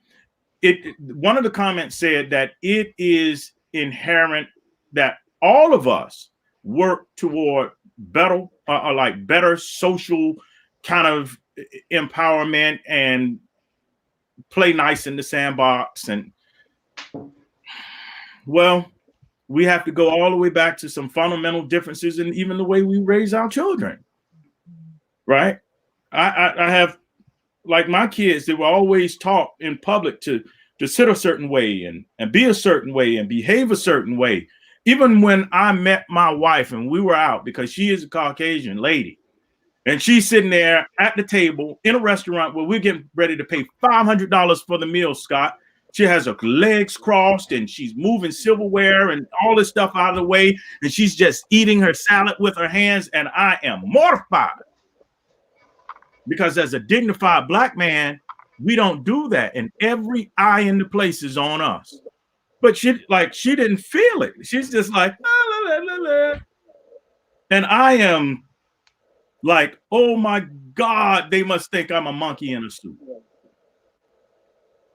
One of the comments said that it is inherent that all of us work toward better, better social kind of empowerment and play nice in the sandbox. And well, we have to go all the way back to some fundamental differences in even the way we raise our children. Right. I have, like my kids, they were always taught in public to sit a certain way and be a certain way and behave a certain way. Even when I met my wife and we were out, because she is a Caucasian lady, and she's sitting there at the table in a restaurant where we're getting ready to pay $500 for the meal, Scott. She has her legs crossed and she's moving silverware and all this stuff out of the way. And she's just eating her salad with her hands. And I am mortified. Because as a dignified Black man, we don't do that. And every eye in the place is on us. But she didn't feel it. She's just like, la, la, la, la. And I am like, oh my God, they must think I'm a monkey in a suit.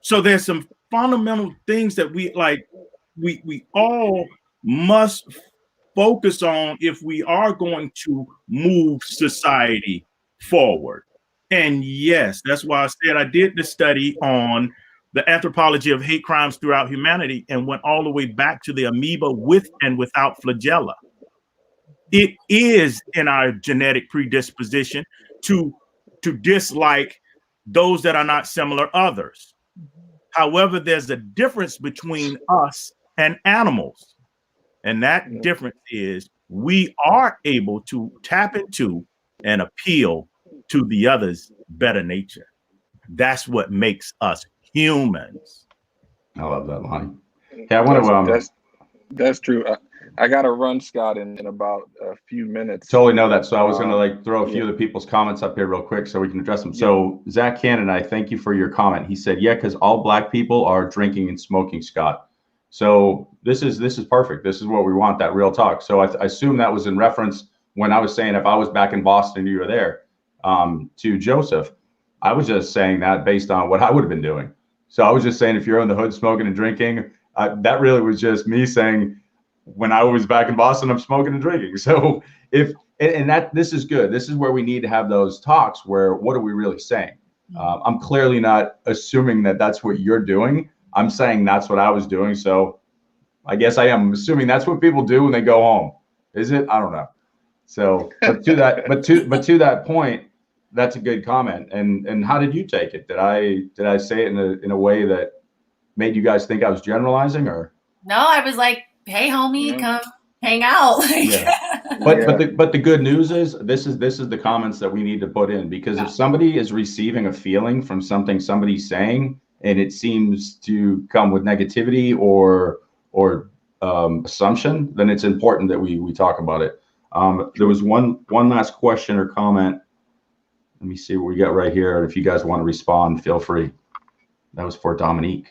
So there's some fundamental things that we all must focus on if we are going to move society forward. And yes, that's why I said I did the study on the anthropology of hate crimes throughout humanity and went all the way back to the amoeba with and without flagella. It is in our genetic predisposition to dislike those that are not similar others. However, there's a difference between us and animals. And that difference is we are able to tap into and appeal to the other's better nature. That's what makes us humans. I love that line. Yeah, I want to. That's true. I got to run, Scott, in about a few minutes. Totally know that. So I was going to throw a few of the people's comments up here real quick so we can address them. Yeah. So Zach Cannon, I thank you for your comment. He said, yeah, because all Black people are drinking and smoking, Scott. So this is perfect. This is what we want, that real talk. So I assume that was in reference when I was saying if I was back in Boston and you were there, to Joseph. I was just saying that based on what I would have been doing. So I was just saying if you're in the hood smoking and drinking, that really was just me saying when I was back in Boston, I'm smoking and drinking. So this is good. This is where we need to have those talks where what are we really saying? I'm clearly not assuming that that's what you're doing. I'm saying that's what I was doing. So I guess I am assuming that's what people do when they go home. Is it? I don't know. So, but to that point, that's a good comment. And how did you take it? Did I say it in a way that made you guys think I was generalizing, or? No, I was like, hey, homie, come hang out. Yeah. But the good news is this is the comments that we need to put in, because if somebody is receiving a feeling from something somebody's saying and it seems to come with negativity or assumption, then it's important that we talk about it. There was one last question or comment. Let me see what we got right here. If you guys want to respond, feel free. That was for Dominique.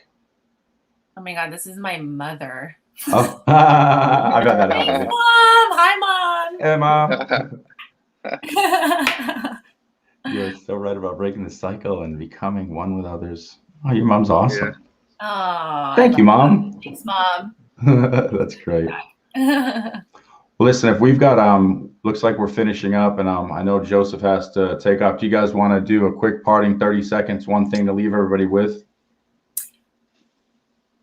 Oh my God, this is my mother. Oh, I got that out. Hey, Mom. Hi, Mom. Hey, Mom. You're so right about breaking the cycle and becoming one with others. Oh, your mom's awesome. Yeah. Oh, thank you, Mom. Thanks, Mom. That's great. Well, listen, if we've got looks like we're finishing up, and I know Joseph has to take off. Do you guys want to do a quick parting 30 seconds, one thing to leave everybody with?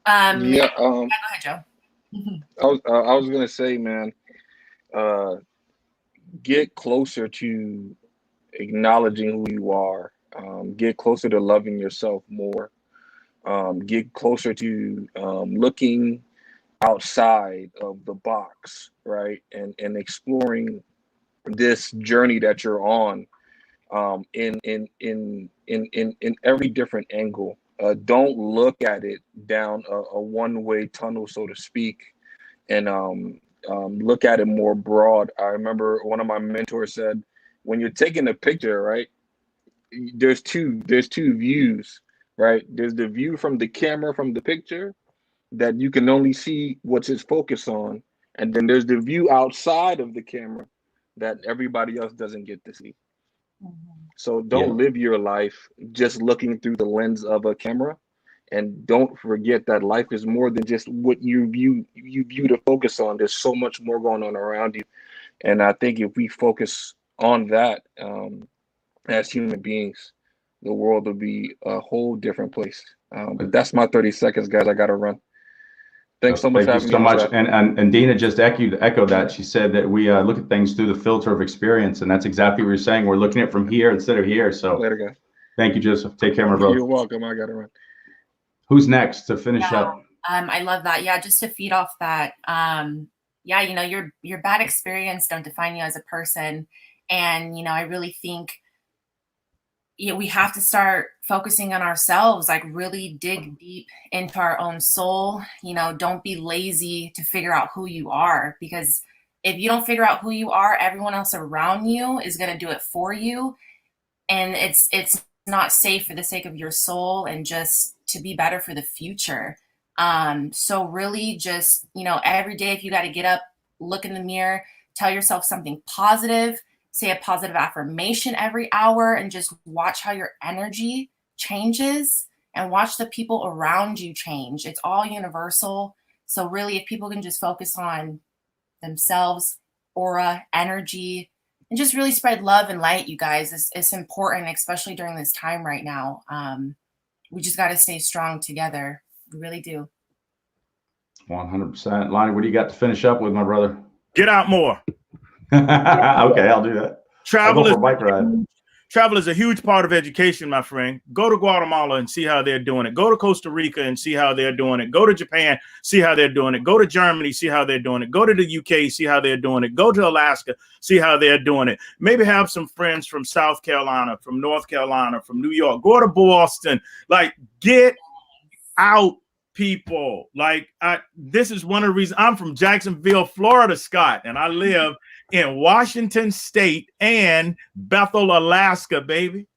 Go ahead, Joe. I was gonna say, man, get closer to acknowledging who you are. Get closer to loving yourself more. Get closer to looking outside of the box, right, and exploring this journey that you're on, in every different angle. Don't look at it down a one-way tunnel, so to speak, and look at it more broad. I remember one of my mentors said, when you're taking a picture, right, there's two views. right? There's the view from the camera, from the picture, that you can only see what's its focus on. And then there's the view outside of the camera that everybody else doesn't get to see. So don't live your life just looking through the lens of a camera. And don't forget that life is more than just what you view to focus on. There's so much more going on around you. And I think if we focus on that as human beings, the world will be a whole different place. But that's my 30 seconds, guys. I got to run. Thanks so much for having me. Thank you so much. And Dina just echoed that. She said that we look at things through the filter of experience, and that's exactly what you're saying. We're looking at it from here instead of here. So later, guys. Thank you, Joseph. Take care, my brother. You're welcome. I got to run. Who's next to finish up? I love that. Yeah, just to feed off that. Yeah, you know, your bad experience don't define you as a person. And, you know, I really think we have to start focusing on ourselves, like really dig deep into our own soul. You know, don't be lazy to figure out who you are, because if you don't figure out who you are, everyone else around you is going to do it for you. And it's not safe for the sake of your soul and just to be better for the future. So really just, you know, every day, if you got to get up, look in the mirror, tell yourself something positive, say a positive affirmation every hour, and just watch how your energy changes and watch the people around you change. It's all universal. So really, if people can just focus on themselves, aura, energy, and just really spread love and light, you guys, it's important, especially during this time right now. We just got to stay strong together. We really do. 100%. Lonnie, what do you got to finish up with, my brother? Get out more. Okay, I'll do that. Travel is a bike ride. Travel is a huge part of education, my friend. Go to Guatemala and see how they're doing it. Go to Costa Rica and see how they're doing it. Go to Japan, see how they're doing it. Go to Germany, see how they're doing it. Go to the UK, see how they're doing it. Go to Alaska, see how they're doing it. Maybe have some friends from South Carolina, from North Carolina, from New York. Go to Boston. Like, get out, people. Like, this is one of the reasons I'm from Jacksonville, Florida, Scott, and I live in Washington State and Bethel, Alaska, baby.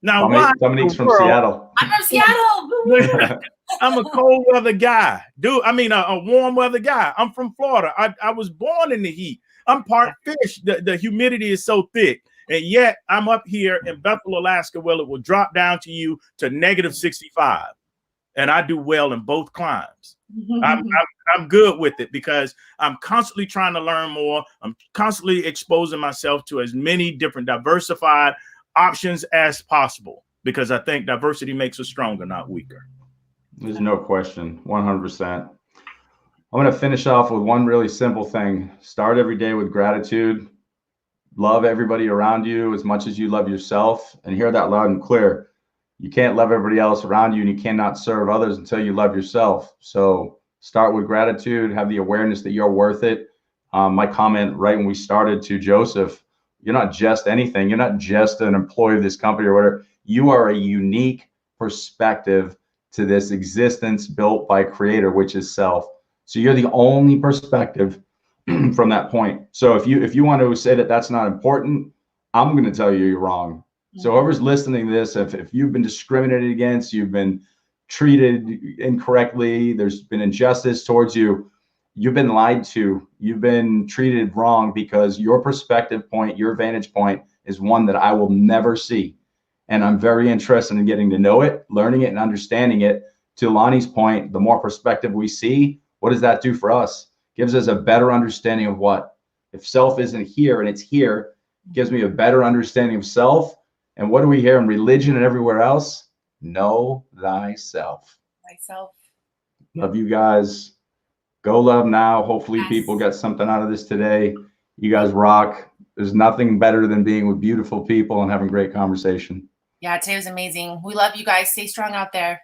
Now, Dominique's from Seattle. I'm from Seattle. I'm a cold weather guy, dude. I mean, a warm weather guy. I'm from Florida. I was born in the heat. I'm part fish. The humidity is so thick, and yet I'm up here in Bethel, Alaska, where it will drop down to you to -65. And I do well in both climes. I'm good with it because I'm constantly trying to learn more. I'm constantly exposing myself to as many different diversified options as possible, because I think diversity makes us stronger, not weaker. There's no question, 100%. I'm going to finish off with one really simple thing. Start every day with gratitude. Love everybody around you as much as you love yourself, and hear that loud and clear. You can't love everybody else around you, and you cannot serve others until you love yourself. So start with gratitude, have the awareness that you're worth it. My comment right when we started to Joseph, you're not just anything. You're not just an employee of this company or whatever. You are a unique perspective to this existence built by Creator, which is self. So you're the only perspective from that point. So if you want to say that that's not important, I'm going to tell you you're wrong. So whoever's listening to this, if you've been discriminated against, you've been treated incorrectly, there's been injustice towards you, you've been lied to, you've been treated wrong, because your perspective point, your vantage point is one that I will never see. And I'm very interested in getting to know it, learning it, and understanding it. To Lonnie's point, the more perspective we see, what does that do for us? Gives us a better understanding of what? If self isn't here and it's here, it gives me a better understanding of self. And what do we hear in religion and everywhere else? Know thyself. Myself. Love you guys. Go love now. Hopefully people got something out of this today. You guys rock. There's nothing better than being with beautiful people and having great conversation. Yeah, today was amazing. We love you guys. Stay strong out there.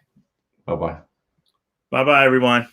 Bye-bye. Bye-bye, everyone.